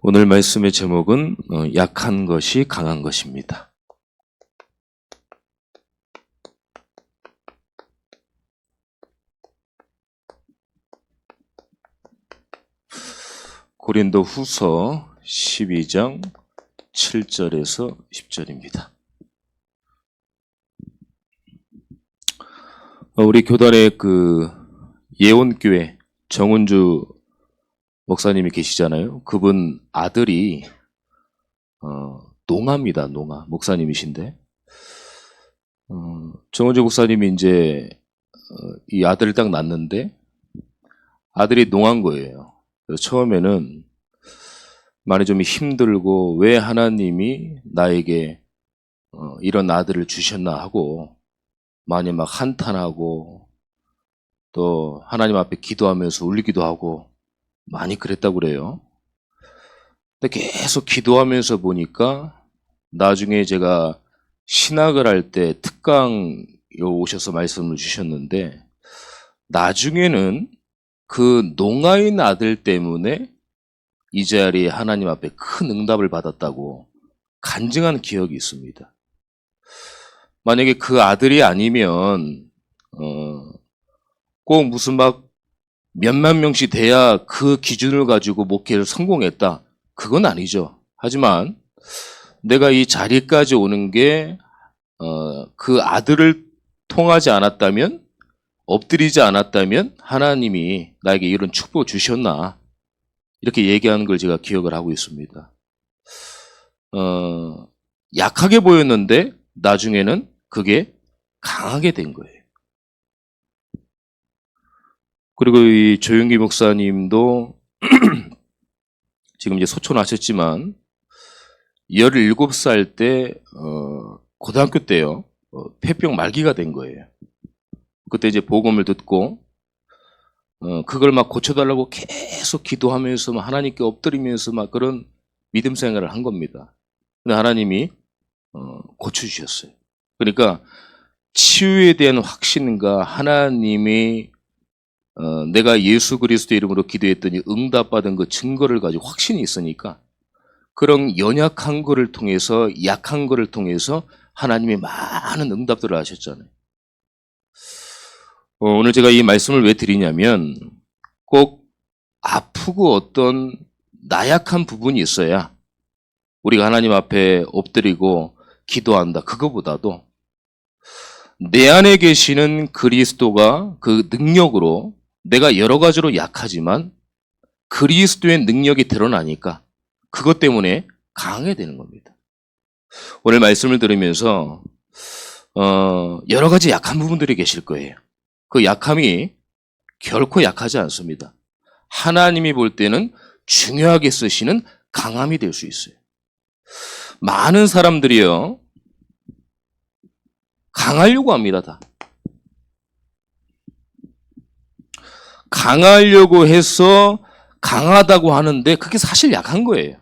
오늘 말씀의 제목은 약한 것이 강한 것입니다. 고린도 후서 12장 7절에서 10절입니다. 우리 교단의 예원교회 정은주 목사님이 계시잖아요. 그분 아들이 농아입니다. 농아 목사님이신데 정은주 목사님이 이제 이 아들을 딱 낳는데 아들이 농아인 거예요. 그래서 처음에는 많이 좀 힘들고 왜 하나님이 나에게 이런 아들을 주셨나 하고 많이 막 한탄하고 또 하나님 앞에 기도하면서 울기도 하고 많이 그랬다고 그래요. 근데 계속 기도하면서 보니까 나중에 제가 신학을 할 때 특강 오셔서 말씀을 주셨는데 나중에는 그 농아인 아들 때문에 이 자리에 하나님 앞에 큰 응답을 받았다고 간증한 기억이 있습니다. 만약에 그 아들이 아니면 꼭 무슨 막 몇만 명씩 돼야 그 기준을 가지고 목회를 성공했다. 그건 아니죠. 하지만 내가 이 자리까지 오는 게 그 아들을 통하지 않았다면, 엎드리지 않았다면 하나님이 나에게 이런 축복을 주셨나 이렇게 얘기하는 걸 제가 기억을 하고 있습니다. 약하게 보였는데 나중에는 그게 강하게 된 거예요. 그리고 이 조윤기 목사님도 지금 이제 소천하셨지만 17살 때 고등학교 때요. 폐병 말기가 된 거예요. 그때 이제 복음을 듣고 그걸 막 고쳐달라고 계속 기도하면서 막 하나님께 엎드리면서 막 그런 믿음 생활을 한 겁니다. 근데 하나님이 고쳐주셨어요. 그러니까 치유에 대한 확신과 하나님이 내가 예수 그리스도 이름으로 기도했더니 응답받은 그 증거를 가지고 확신이 있으니까 그런 연약한 거를 통해서 약한 거를 통해서 하나님이 많은 응답들을 하셨잖아요. 오늘 제가 이 말씀을 왜 드리냐면 꼭 아프고 어떤 나약한 부분이 있어야 우리가 하나님 앞에 엎드리고 기도한다. 그거보다도 내 안에 계시는 그리스도가 그 능력으로 내가 여러 가지로 약하지만 그리스도의 능력이 드러나니까 그것 때문에 강하게 되는 겁니다. 오늘 말씀을 들으면서 여러 가지 약한 부분들이 계실 거예요. 그 약함이 결코 약하지 않습니다. 하나님이 볼 때는 중요하게 쓰시는 강함이 될 수 있어요. 많은 사람들이요 강하려고 합니다. 다. 강하려고 해서 강하다고 하는데 그게 사실 약한 거예요.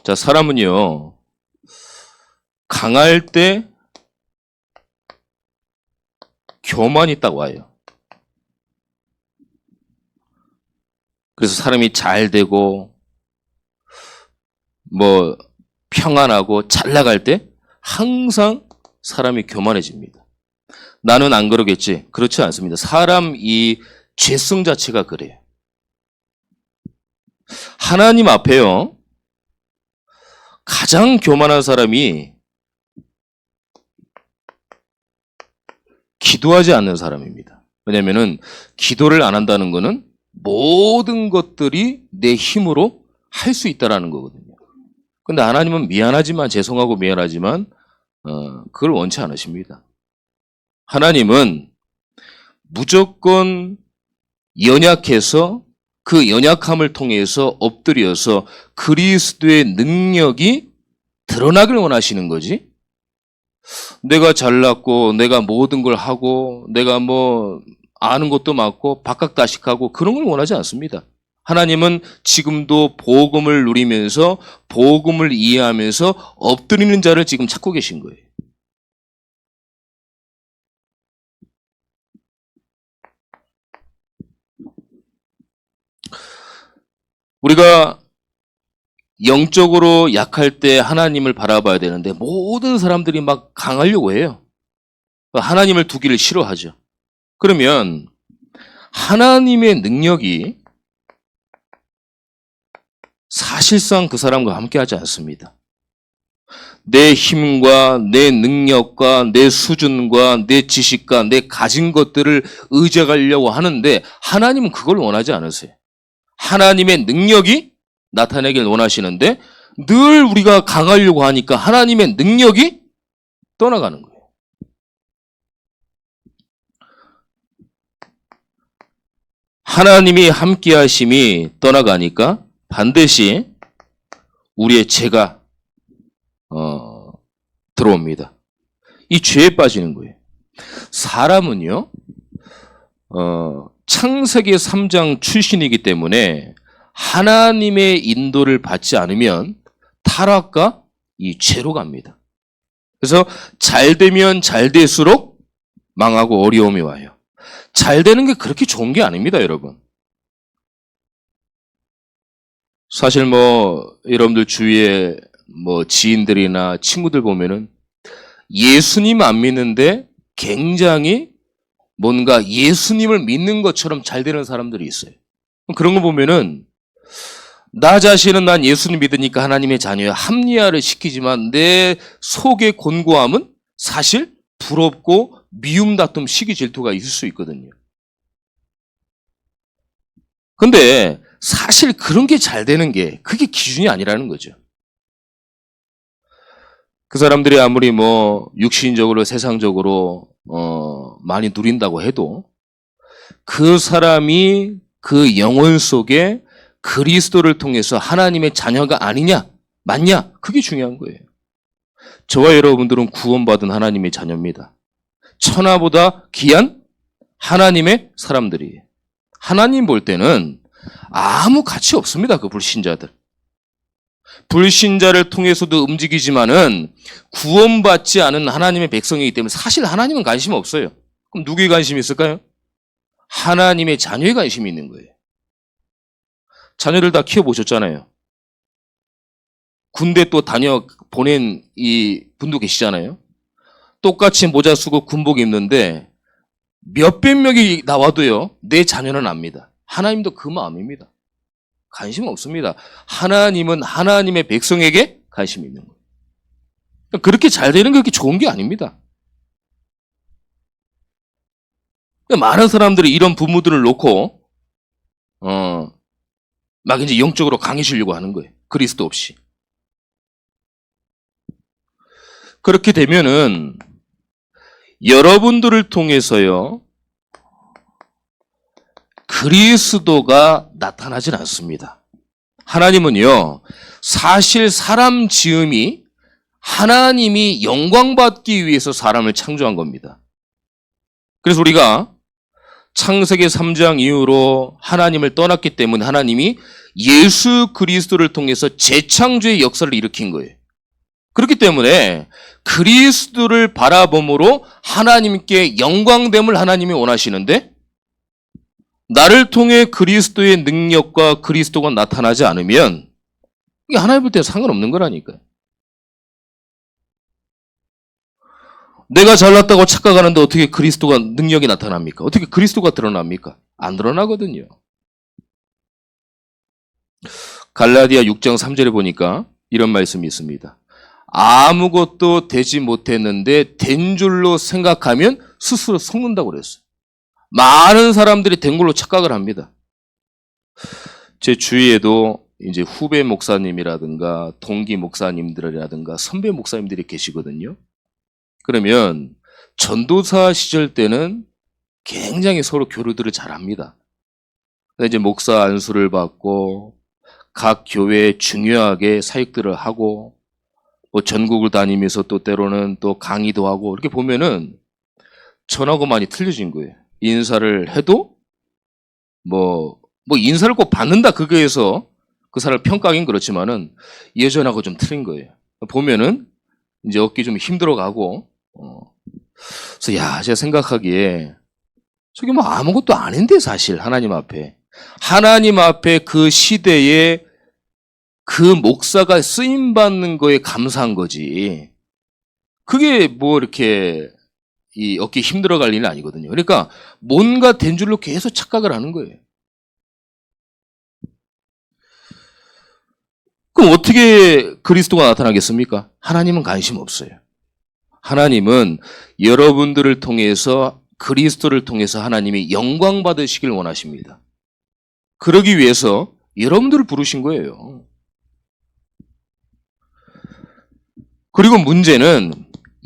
자, 사람은요 강할 때 교만이 딱 와요. 그래서 사람이 잘 되고 뭐 평안하고 잘 나갈 때 항상 사람이 교만해집니다. 나는 안 그러겠지. 그렇지 않습니다. 사람 이 죄성 자체가 그래요. 하나님 앞에요 가장 교만한 사람이 기도하지 않는 사람입니다. 왜냐하면 기도를 안 한다는 것은 모든 것들이 내 힘으로 할 수 있다는 거거든요. 근데 하나님은 미안하지만 죄송하고 미안하지만 그걸 원치 않으십니다. 하나님은 무조건 연약해서 그 연약함을 통해서 엎드려서 그리스도의 능력이 드러나길 원하시는 거지. 내가 잘났고 내가 모든 걸 하고 내가 뭐 아는 것도 많고 박학다식하고 그런 걸 원하지 않습니다. 하나님은 지금도 복음을 누리면서 복음을 이해하면서 엎드리는 자를 지금 찾고 계신 거예요. 우리가 영적으로 약할 때 하나님을 바라봐야 되는데 모든 사람들이 막 강하려고 해요. 하나님을 두기를 싫어하죠. 그러면 하나님의 능력이 사실상 그 사람과 함께하지 않습니다. 내 힘과 내 능력과 내 수준과 내 지식과 내 가진 것들을 의지하려고 하는데 하나님은 그걸 원하지 않으세요. 하나님의 능력이 나타내길 원하시는데 늘 우리가 강하려고 하니까 하나님의 능력이 떠나가는 거예요. 하나님이 함께하심이 떠나가니까 반드시 우리의 죄가 들어옵니다. 이 죄에 빠지는 거예요. 사람은요, 창세기 3장 출신이기 때문에 하나님의 인도를 받지 않으면 타락과 이 죄로 갑니다. 그래서 잘 되면 잘 될수록 망하고 어려움이 와요. 잘 되는 게 그렇게 좋은 게 아닙니다, 여러분. 사실 여러분들 주위에 지인들이나 친구들 보면은 예수님 안 믿는데 굉장히 뭔가 예수님을 믿는 것처럼 잘 되는 사람들이 있어요. 그런 거 보면은 나 자신은 난 예수님 믿으니까 하나님의 자녀야 합리화를 시키지만 내 속의 곤고함은 사실 부럽고 미움, 다툼, 시기, 질투가 있을 수 있거든요. 근데 사실 그런 게 잘 되는 게 그게 기준이 아니라는 거죠. 그 사람들이 아무리 육신적으로 세상적으로 많이 누린다고 해도 그 사람이 그 영혼 속에 그리스도를 통해서 하나님의 자녀가 아니냐 맞냐 그게 중요한 거예요. 저와 여러분들은 구원받은 하나님의 자녀입니다. 천하보다 귀한 하나님의 사람들이에요. 하나님 볼 때는 아무 가치 없습니다. 그 불신자들. 불신자를 통해서도 움직이지만은 구원받지 않은 하나님의 백성이기 때문에 사실 하나님은 관심 없어요. 그럼 누구의 관심이 있을까요? 하나님의 자녀의 관심이 있는 거예요. 자녀들 다 키워보셨잖아요. 군대 또 보낸 이 분도 계시잖아요. 똑같이 모자 쓰고 군복 입는데 몇백 명이 나와도요, 내 자녀는 압니다. 하나님도 그 마음입니다. 관심 없습니다. 하나님은 하나님의 백성에게 관심이 있는 거예요. 그렇게 잘 되는 게 그렇게 좋은 게 아닙니다. 많은 사람들이 이런 부모들을 놓고 막 이제 영적으로 강해지려고 하는 거예요. 그리스도 없이. 그렇게 되면은 여러분들을 통해서요, 그리스도가 나타나질 않습니다. 하나님은요, 사실 사람 지음이 하나님이 영광받기 위해서 사람을 창조한 겁니다. 그래서 우리가 창세기 3장 이후로 하나님을 떠났기 때문에 하나님이 예수 그리스도를 통해서 재창조의 역사를 일으킨 거예요. 그렇기 때문에 그리스도를 바라봄으로 하나님께 영광됨을 하나님이 원하시는데 나를 통해 그리스도의 능력과 그리스도가 나타나지 않으면 이게 하나님 볼 때는 상관없는 거라니까요. 내가 잘났다고 착각하는데 어떻게 그리스도가 능력이 나타납니까? 어떻게 그리스도가 드러납니까? 안 드러나거든요. 갈라디아 6장 3절에 보니까 이런 말씀이 있습니다. 아무것도 되지 못했는데 된 줄로 생각하면 스스로 속는다고 그랬어요. 많은 사람들이 된 걸로 착각을 합니다. 제 주위에도 이제 후배 목사님이라든가 동기 목사님들이라든가 선배 목사님들이 계시거든요. 그러면 전도사 시절 때는 굉장히 서로 교류들을 잘합니다. 이제 목사 안수를 받고 각 교회에 중요하게 사역들을 하고 전국을 다니면서 또 때로는 또 강의도 하고 이렇게 보면은 전하고 많이 틀려진 거예요. 인사를 해도 인사를 꼭 받는다 그거에서 그 사람을 평가하긴 그렇지만은 예전하고 좀 틀린 거예요. 보면은 이제 얻기 좀 힘들어가고 그래서 제가 생각하기에 저게 아무것도 아닌데 사실 하나님 앞에 하나님 앞에 그 시대에 그 목사가 쓰임받는 거에 감사한 거지. 그게 뭐 이렇게 이 어깨 힘들어갈 일은 아니거든요. 그러니까 뭔가 된 줄로 계속 착각을 하는 거예요. 그럼 어떻게 그리스도가 나타나겠습니까? 하나님은 관심 없어요. 하나님은 여러분들을 통해서 그리스도를 통해서 하나님이 영광 받으시길 원하십니다. 그러기 위해서 여러분들을 부르신 거예요. 그리고 문제는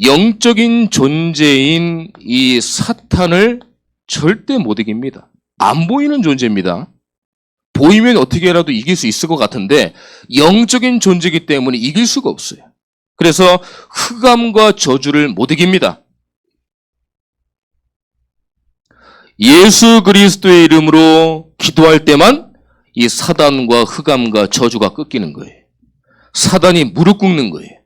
영적인 존재인 이 사탄을 절대 못 이깁니다. 안 보이는 존재입니다. 보이면 어떻게라도 이길 수 있을 것 같은데 영적인 존재이기 때문에 이길 수가 없어요. 그래서 흑암과 저주를 못 이깁니다. 예수 그리스도의 이름으로 기도할 때만 이 사단과 흑암과 저주가 꺾이는 거예요. 사단이 무릎 꿇는 거예요.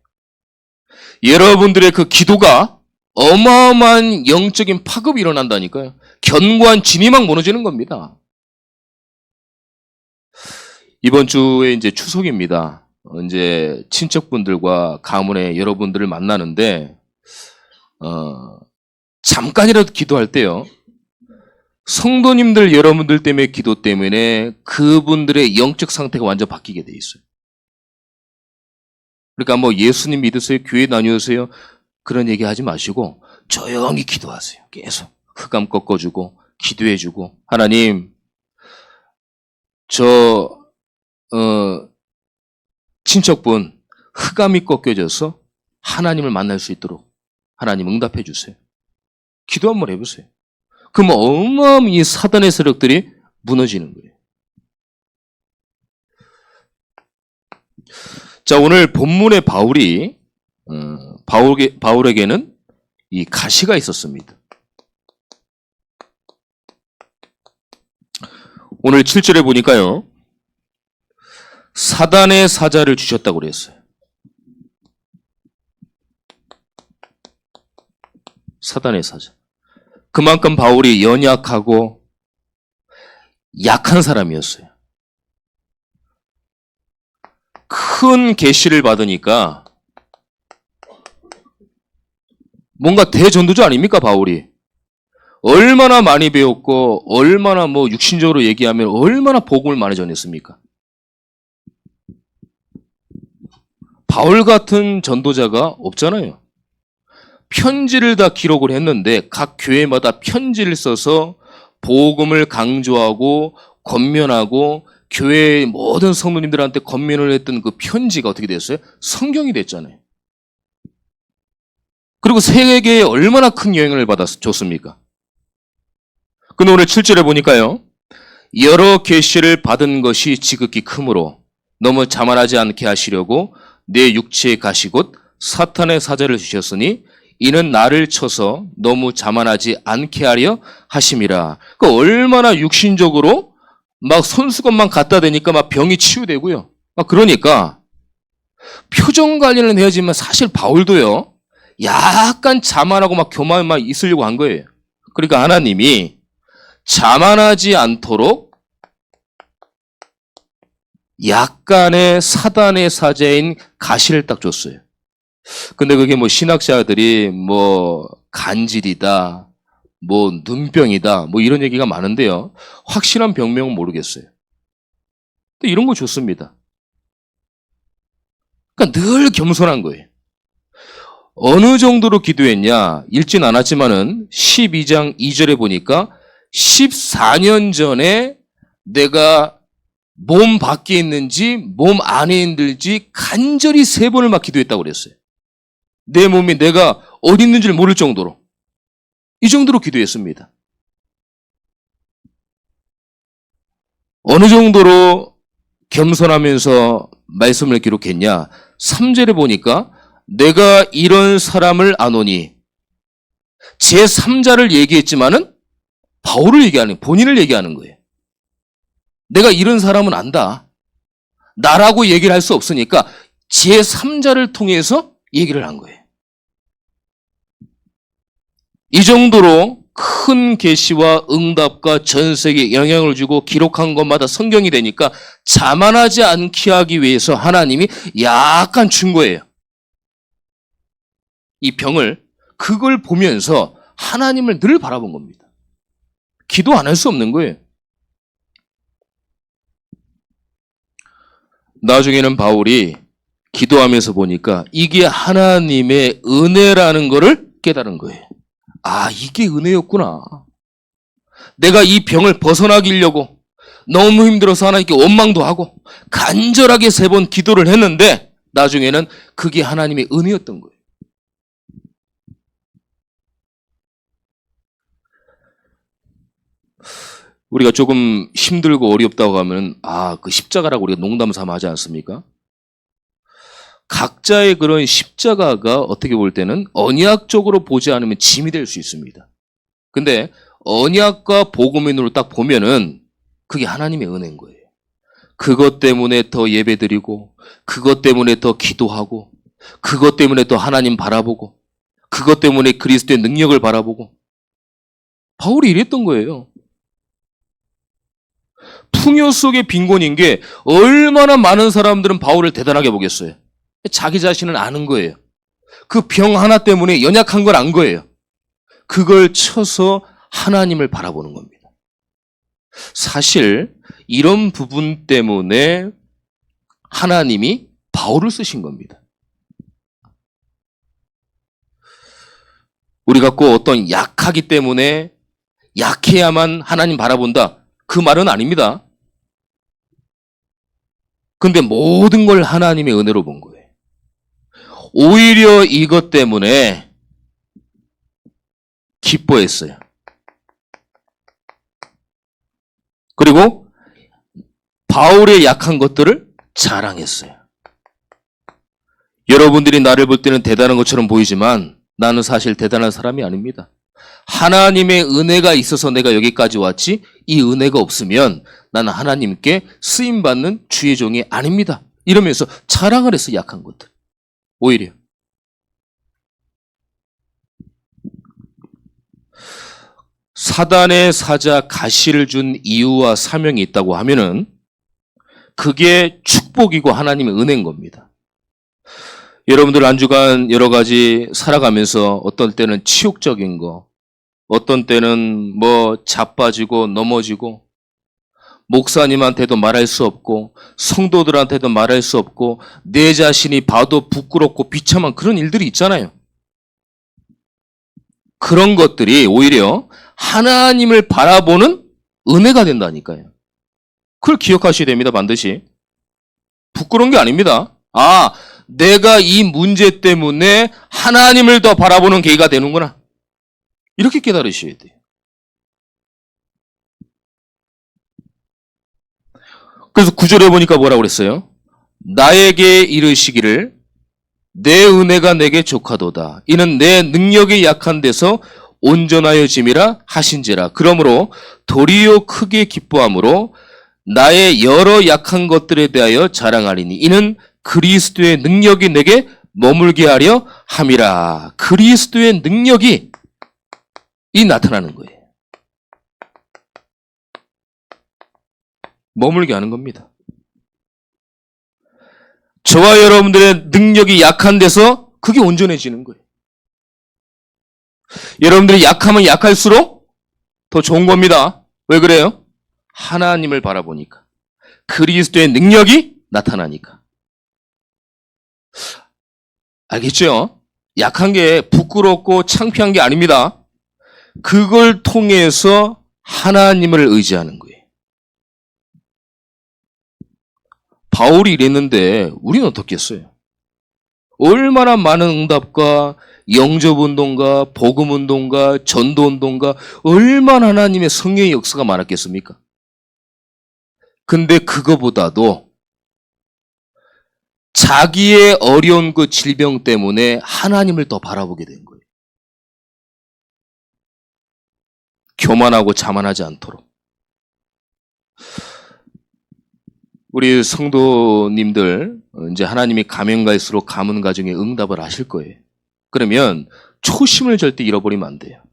여러분들의 그 기도가 어마어마한 영적인 파급이 일어난다니까요. 견고한 진이 막 무너지는 겁니다. 이번 주에 이제 추석입니다. 이제 친척분들과 가문의 여러분들을 만나는데, 잠깐이라도 기도할 때요. 성도님들 여러분들 때문에 기도 때문에 그분들의 영적 상태가 완전 바뀌게 돼 있어요. 그러니까 뭐 예수님 믿으세요? 교회 다녀오세요? 그런 얘기 하지 마시고 조용히 기도하세요. 계속 흑암 꺾어주고 기도해주고 하나님 친척분 흑암이 꺾여져서 하나님을 만날 수 있도록 하나님 응답해 주세요. 기도 한번 해보세요. 그럼 어마어마한 이 사단의 세력들이 무너지는 거예요. 자, 오늘 본문의 바울에게는 이 가시가 있었습니다. 오늘 7절에 보니까요. 사단의 사자를 주셨다고 그랬어요. 사단의 사자. 그만큼 바울이 연약하고 약한 사람이었어요. 큰 계시를 받으니까 뭔가 대전도자 아닙니까, 바울이? 얼마나 많이 배웠고 얼마나 뭐 육신적으로 얘기하면 얼마나 복음을 많이 전했습니까? 바울 같은 전도자가 없잖아요. 편지를 다 기록을 했는데 각 교회마다 편지를 써서 복음을 강조하고 권면하고 교회의 모든 성도님들한테 권면을 했던 그 편지가 어떻게 됐어요? 성경이 됐잖아요. 그리고 세계에 얼마나 큰 영향을 받았습니까? 근데 오늘 7절에 보니까요. 여러 계시를 받은 것이 지극히 크므로 너무 자만하지 않게 하시려고 내 육체의 가시 곧 사탄의 사자를 주셨으니 이는 나를 쳐서 너무 자만하지 않게 하려 하심이라. 그 얼마나 육신적으로 막 손수건만 갖다 대니까 막 병이 치유되고요. 막 그러니까 표정 관리는 해야지만 사실 바울도요. 약간 자만하고 막 교만만 있으려고 한 거예요. 그러니까 하나님이 자만하지 않도록 약간의 사단의 사자인 가시를 딱 줬어요. 근데 그게 뭐 신학자들이 뭐 간질이다, 뭐 눈병이다, 뭐 이런 얘기가 많은데요. 확실한 병명은 모르겠어요. 근데 이런 거 좋습니다. 그러니까 늘 겸손한 거예요. 어느 정도로 기도했냐? 읽진 않았지만은 12장 2절에 보니까 14년 전에 내가 몸 밖에 있는지 몸 안에 있는지 간절히 3번을 막 기도했다고 그랬어요. 내 몸이 내가 어디 있는지를 모를 정도로. 이 정도로 기도했습니다. 어느 정도로 겸손하면서 말씀을 기록했냐? 3절에 보니까 내가 이런 사람을 아노니 제3자를 얘기했지만은 바울을 얘기하는, 본인을 얘기하는 거예요. 내가 이런 사람은 안다. 나라고 얘기를 할 수 없으니까 제3자를 통해서 얘기를 한 거예요. 이 정도로 큰 계시와 응답과 전 세계에 영향을 주고 기록한 것마다 성경이 되니까 자만하지 않게 하기 위해서 하나님이 약간 준 거예요. 이 병을, 그걸 보면서 하나님을 늘 바라본 겁니다. 기도 안 할 수 없는 거예요. 나중에는 바울이 기도하면서 보니까 이게 하나님의 은혜라는 거를 깨달은 거예요. 아, 이게 은혜였구나. 내가 이 병을 벗어나기려고 너무 힘들어서 하나님께 원망도 하고 간절하게 3번 기도를 했는데 나중에는 그게 하나님의 은혜였던 거예요. 우리가 조금 힘들고 어렵다고 하면 그 십자가라고 우리가 농담 삼아 하지 않습니까? 각자의 그런 십자가가 어떻게 볼 때는 언약적으로 보지 않으면 짐이 될 수 있습니다. 근데 언약과 복음의 눈으로 딱 보면은 그게 하나님의 은혜인 거예요. 그것 때문에 더 예배드리고, 그것 때문에 더 기도하고, 그것 때문에 더 하나님 바라보고, 그것 때문에 그리스도의 능력을 바라보고. 바울이 이랬던 거예요. 풍요 속의 빈곤인 게 얼마나 많은 사람들은 바울을 대단하게 보겠어요. 자기 자신은 아는 거예요. 그 병 하나 때문에 연약한 걸 안 거예요. 그걸 쳐서 하나님을 바라보는 겁니다. 사실 이런 부분 때문에 하나님이 바울을 쓰신 겁니다. 우리가 꼭 어떤 약하기 때문에 약해야만 하나님 바라본다. 그 말은 아닙니다. 근데 모든 걸 하나님의 은혜로 본 거예요. 오히려 이것 때문에 기뻐했어요. 그리고 바울의 약한 것들을 자랑했어요. 여러분들이 나를 볼 때는 대단한 것처럼 보이지만 나는 사실 대단한 사람이 아닙니다. 하나님의 은혜가 있어서 내가 여기까지 왔지 이 은혜가 없으면 나는 하나님께 쓰임받는 주의 종이 아닙니다. 이러면서 자랑을 했어, 약한 것들. 오히려. 사단의 사자 가시를 준 이유와 사명이 있다고 하면은 그게 축복이고 하나님의 은혜인 겁니다. 여러분들 한 주간 여러 가지 살아가면서 어떤 때는 치욕적인 거, 어떤 때는 자빠지고 넘어지고 목사님한테도 말할 수 없고 성도들한테도 말할 수 없고 내 자신이 봐도 부끄럽고 비참한 그런 일들이 있잖아요. 그런 것들이 오히려 하나님을 바라보는 은혜가 된다니까요. 그걸 기억하셔야 됩니다. 반드시. 부끄러운 게 아닙니다. 내가 이 문제 때문에 하나님을 더 바라보는 계기가 되는구나. 이렇게 깨달으셔야 돼요. 그래서 9절에 보니까 뭐라고 그랬어요? 나에게 이르시기를 내 은혜가 내게 족하도다. 이는 내 능력이 약한 데서 온전하여 짐이라 하신지라. 그러므로 도리어 크게 기뻐함으로 나의 여러 약한 것들에 대하여 자랑하리니 이는 그리스도의 능력이 내게 머물게 하려 함이라. 그리스도의 능력이 나타나는 거예요. 머물게 하는 겁니다. 저와 여러분들의 능력이 약한 데서 그게 온전해지는 거예요. 여러분들이 약하면 약할수록 더 좋은 겁니다. 왜 그래요? 하나님을 바라보니까. 그리스도의 능력이 나타나니까. 알겠죠? 약한 게 부끄럽고 창피한 게 아닙니다. 그걸 통해서 하나님을 의지하는 거예요. 바울이 이랬는데 우리는 어떻겠어요? 얼마나 많은 응답과 영접운동가, 복음운동가, 전도운동가 얼마나 하나님의 성령의 역사가 많았겠습니까? 근데 그거보다도 자기의 어려운 그 질병 때문에 하나님을 더 바라보게 된 거예요. 교만하고 자만하지 않도록. 우리 성도님들 이제 하나님이 가면 갈수록 가문 가정에 응답을 하실 거예요. 그러면 초심을 절대 잃어버리면 안 돼요.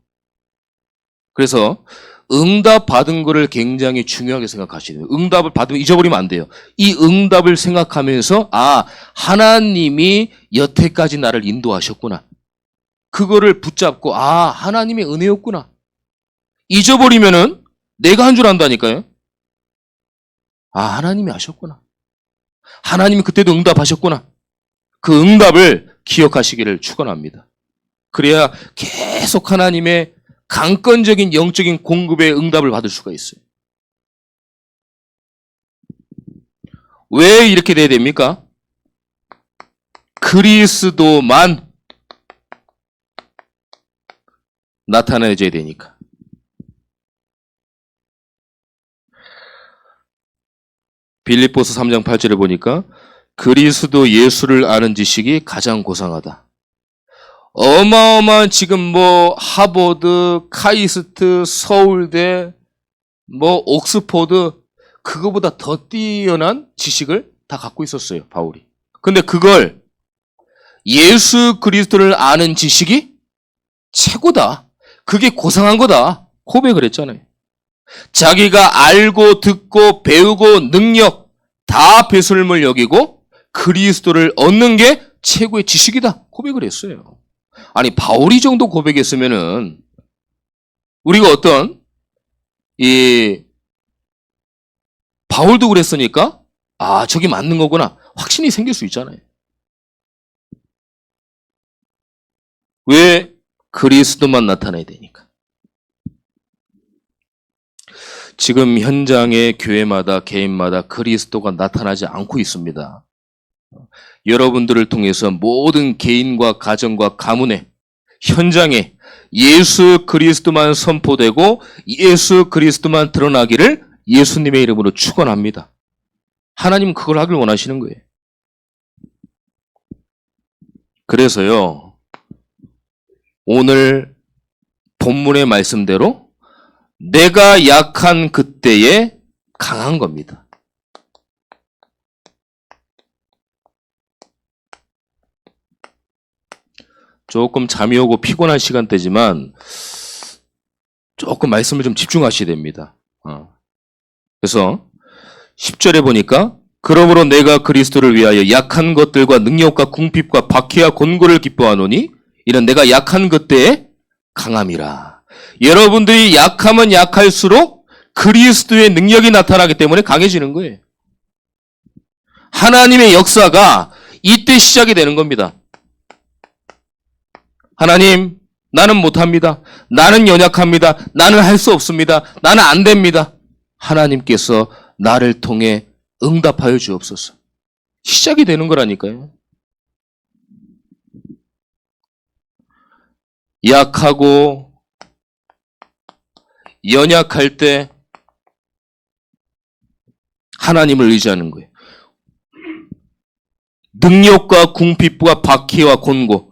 그래서 응답 받은 거를 굉장히 중요하게 생각하시는 거예요. 응답을 받으면 잊어버리면 안 돼요. 이 응답을 생각하면서 하나님이 여태까지 나를 인도하셨구나. 그거를 붙잡고 하나님의 은혜였구나. 잊어버리면은 내가 한 줄 안다니까요. 하나님이 하셨구나. 하나님이 그때도 응답하셨구나. 그 응답을 기억하시기를 축원합니다. 그래야 계속 하나님의 강건적인 영적인 공급의 응답을 받을 수가 있어요. 왜 이렇게 돼야 됩니까? 그리스도만 나타나줘야 되니까. 빌립보서 3장 8절에 보니까 그리스도 예수를 아는 지식이 가장 고상하다. 어마어마한 지금 하버드, 카이스트, 서울대, 옥스포드 그거보다 더 뛰어난 지식을 다 갖고 있었어요, 바울이. 근데 그걸 예수 그리스도를 아는 지식이 최고다. 그게 고상한 거다. 고백을 했잖아요. 자기가 알고 듣고 배우고 능력 다 배설물 여기고 그리스도를 얻는 게 최고의 지식이다. 고백을 했어요. 아니 바울이 정도 고백했으면은 우리가 바울도 그랬으니까 저기 맞는 거구나. 확신이 생길 수 있잖아요. 왜? 그리스도만 나타나야 되니까. 지금 현장의 교회마다 개인마다 그리스도가 나타나지 않고 있습니다. 여러분들을 통해서 모든 개인과 가정과 가문에 현장에 예수 그리스도만 선포되고 예수 그리스도만 드러나기를 예수님의 이름으로 축원합니다. 하나님은 그걸 하길 원하시는 거예요. 그래서요, 오늘 본문의 말씀대로 내가 약한 그때에 강한 겁니다. 조금 잠이 오고 피곤한 시간대지만 조금 말씀을 좀 집중하셔야 됩니다. 그래서 10절에 보니까 그러므로 내가 그리스도를 위하여 약한 것들과 능력과 궁핍과 박해와 곤고를 기뻐하노니 이는 내가 약한 그때에 강함이라. 여러분들이 약하면 약할수록 그리스도의 능력이 나타나기 때문에 강해지는 거예요. 하나님의 역사가 이때 시작이 되는 겁니다. 하나님, 나는 못합니다. 나는 연약합니다. 나는 할 수 없습니다. 나는 안 됩니다. 하나님께서 나를 통해 응답하여 주옵소서. 시작이 되는 거라니까요. 약하고 연약할 때 하나님을 의지하는 거예요. 능력과 궁핍과 박해와 곤고.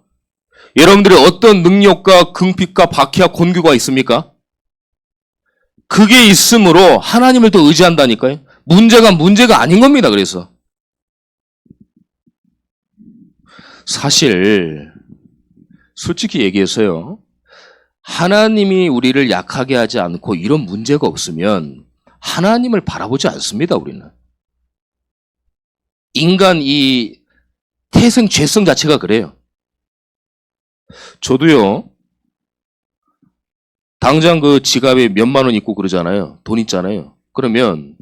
여러분들이 어떤 능력과 궁핍과 박해와 곤고가 있습니까? 그게 있으므로 하나님을 더 의지한다니까요. 문제가 아닌 겁니다. 그래서 사실 솔직히 얘기해서요, 하나님이 우리를 약하게 하지 않고 이런 문제가 없으면 하나님을 바라보지 않습니다. 우리는 인간 이 태생 죄성 자체가 그래요. 저도요, 당장 그 지갑에 몇만 원 있고 그러잖아요. 돈 있잖아요. 그러면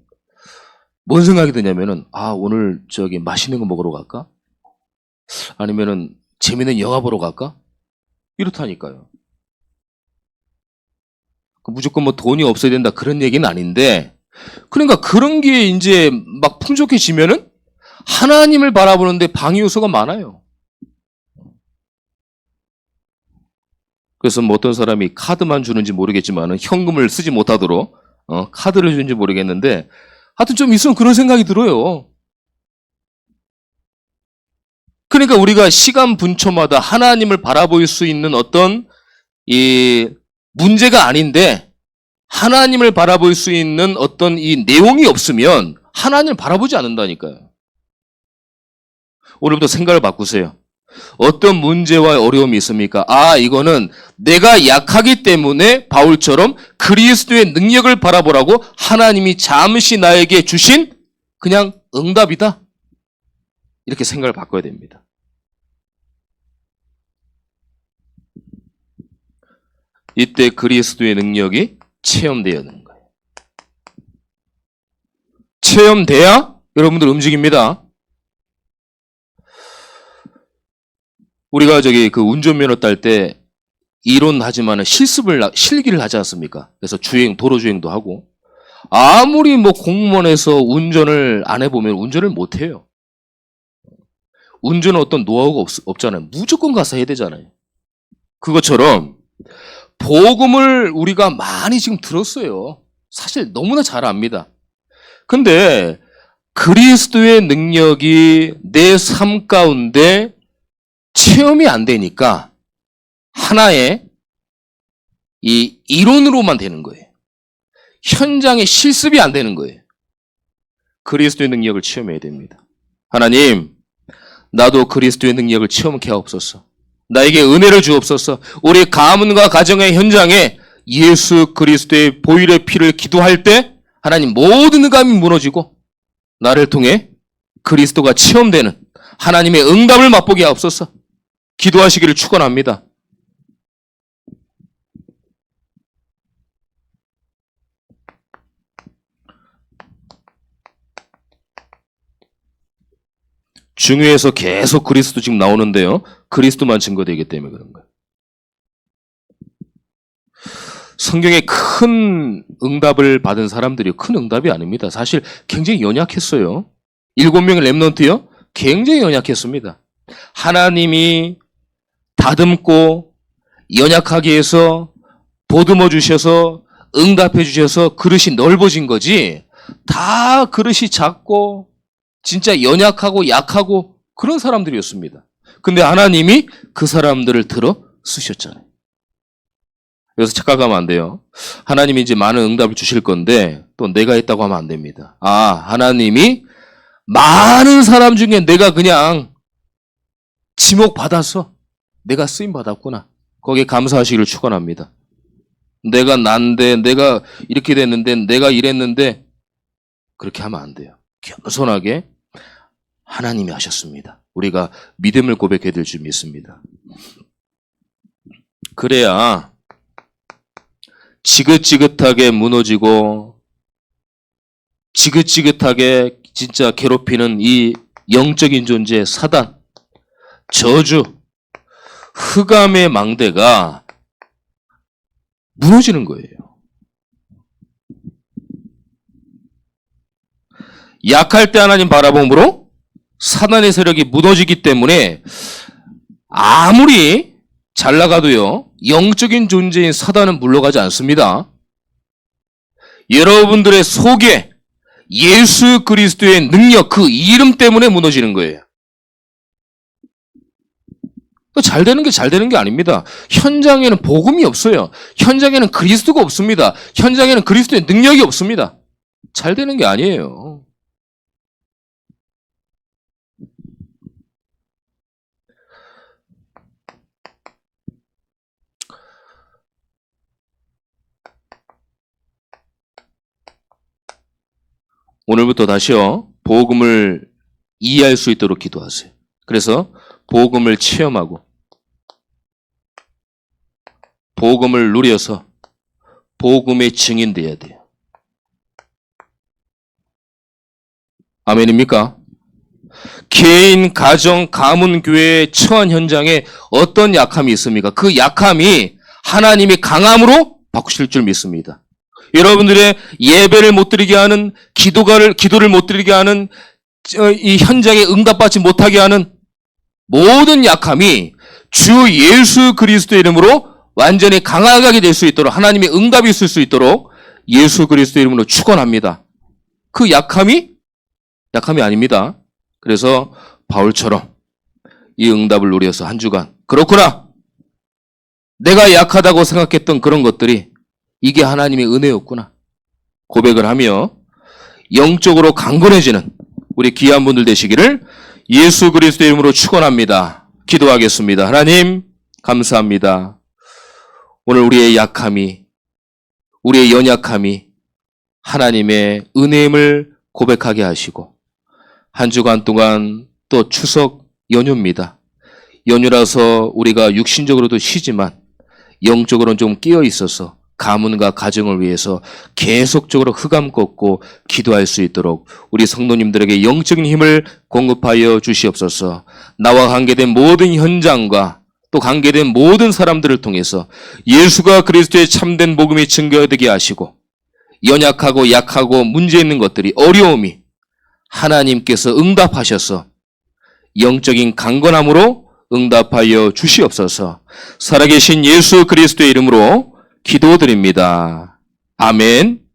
뭔 생각이 드냐면은 오늘 저기 맛있는 거 먹으러 갈까? 아니면은 재밌는 영화 보러 갈까? 이렇다니까요. 무조건 돈이 없어야 된다 그런 얘기는 아닌데, 그러니까 그런 게 이제 막 풍족해지면은 하나님을 바라보는데 방해 요소가 많아요. 그래서 어떤 사람이 카드만 주는지 모르겠지만 현금을 쓰지 못하도록 카드를 주는지 모르겠는데 하여튼 좀 있으면 그런 생각이 들어요. 그러니까 우리가 시간 분초마다 하나님을 바라볼 수 있는 어떤 이 문제가 아닌데 하나님을 바라볼 수 있는 어떤 이 내용이 없으면 하나님을 바라보지 않는다니까요. 오늘부터 생각을 바꾸세요. 어떤 문제와 어려움이 있습니까? 아, 이거는 내가 약하기 때문에 바울처럼 그리스도의 능력을 바라보라고 하나님이 잠시 나에게 주신 그냥 응답이다. 이렇게 생각을 바꿔야 됩니다. 이때 그리스도의 능력이 체험되어야 하는 거예요. 체험돼야 여러분들 움직입니다. 우리가 그 운전면허 딸 때 이론하지만 실기를 하지 않습니까? 그래서 도로 주행도 하고. 아무리 공무원에서 운전을 안 해보면 운전을 못 해요. 운전은 어떤 노하우가 없잖아요. 무조건 가서 해야 되잖아요. 그것처럼 복음을 우리가 많이 지금 들었어요. 사실 너무나 잘 압니다. 근데 그리스도의 능력이 내 삶 가운데 체험이 안 되니까 하나의 이 이론으로만 되는 거예요. 현장의 실습이 안 되는 거예요. 그리스도의 능력을 체험해야 됩니다. 하나님, 나도 그리스도의 능력을 체험케 하옵소서. 나에게 은혜를 주옵소서. 우리 가문과 가정의 현장에 예수 그리스도의 보혈의 피를 기도할 때 하나님 모든 의감이 무너지고 나를 통해 그리스도가 체험되는 하나님의 응답을 맛보게 하옵소서. 기도하시기를 축원합니다. 중요해서 계속 그리스도 지금 나오는데요. 그리스도만 증거되기 때문에 그런 거예요. 성경에 큰 응답을 받은 사람들이 큰 응답이 아닙니다. 사실 굉장히 연약했어요. 7명의 렘넌트요. 굉장히 연약했습니다. 하나님이 다듬고 연약하게 해서 보듬어 주셔서 응답해 주셔서 그릇이 넓어진 거지. 다 그릇이 작고 진짜 연약하고 약하고 그런 사람들이었습니다. 근데 하나님이 그 사람들을 들어 쓰셨잖아요. 여기서 착각하면 안 돼요. 하나님이 이제 많은 응답을 주실 건데 또 내가 했다고 하면 안 됩니다. 아, 하나님이 많은 사람 중에 내가 그냥 지목받아서 내가 쓰임받았구나. 거기에 감사하시기를 축원합니다. 내가 난데 내가 이렇게 됐는데 내가 이랬는데 그렇게 하면 안 돼요. 겸손하게 하나님이 하셨습니다. 우리가 믿음을 고백해야 될 줄 믿습니다. 그래야 지긋지긋하게 무너지고 지긋지긋하게 진짜 괴롭히는 이 영적인 존재 사단, 저주, 흑암의 망대가 무너지는 거예요. 약할 때 하나님 바라봄으로 사단의 세력이 무너지기 때문에 아무리 잘 나가도요, 영적인 존재인 사단은 물러가지 않습니다. 여러분들의 속에 예수 그리스도의 능력, 그 이름 때문에 무너지는 거예요. 잘 되는 게 잘 되는 게 아닙니다. 현장에는 복음이 없어요. 현장에는 그리스도가 없습니다. 현장에는 그리스도의 능력이 없습니다. 잘 되는 게 아니에요. 오늘부터 다시요, 복음을 이해할 수 있도록 기도하세요. 그래서 복음을 체험하고 복음을 누려서 복음의 증인 되어야 돼요. 아멘입니까? 개인, 가정, 가문, 교회의 처한 현장에 어떤 약함이 있습니까? 그 약함이 하나님이 강함으로 바꾸실 줄 믿습니다. 여러분들의 예배를 못 드리게 하는, 기도를 못 드리게 하는, 이 현장에 응답받지 못하게 하는 모든 약함이 주 예수 그리스도의 이름으로 완전히 강하게 될 수 있도록, 하나님의 응답이 있을 수 있도록 예수 그리스도의 이름으로 축원합니다. 그 약함이 아닙니다. 그래서 바울처럼 이 응답을 누려서 한 주간, 그렇구나, 내가 약하다고 생각했던 그런 것들이 이게 하나님의 은혜였구나 고백을 하며 영적으로 강건해지는 우리 귀한 분들 되시기를 예수 그리스도의 이름으로 축원합니다. 기도하겠습니다. 하나님, 감사합니다. 오늘 우리의 약함이, 우리의 연약함이 하나님의 은혜임을 고백하게 하시고, 한 주간 동안 또 추석 연휴입니다. 연휴라서 우리가 육신적으로도 쉬지만 영적으로는 좀 끼어 있어서 가문과 가정을 위해서 계속적으로 흑암 걷고 기도할 수 있도록 우리 성도님들에게 영적인 힘을 공급하여 주시옵소서. 나와 관계된 모든 현장과 또 관계된 모든 사람들을 통해서 예수가 그리스도의 참된 복음이 증거되게 하시고, 연약하고 약하고 문제 있는 것들이, 어려움이 하나님께서 응답하셔서 영적인 강건함으로 응답하여 주시옵소서. 살아계신 예수 그리스도의 이름으로 기도드립니다. 아멘.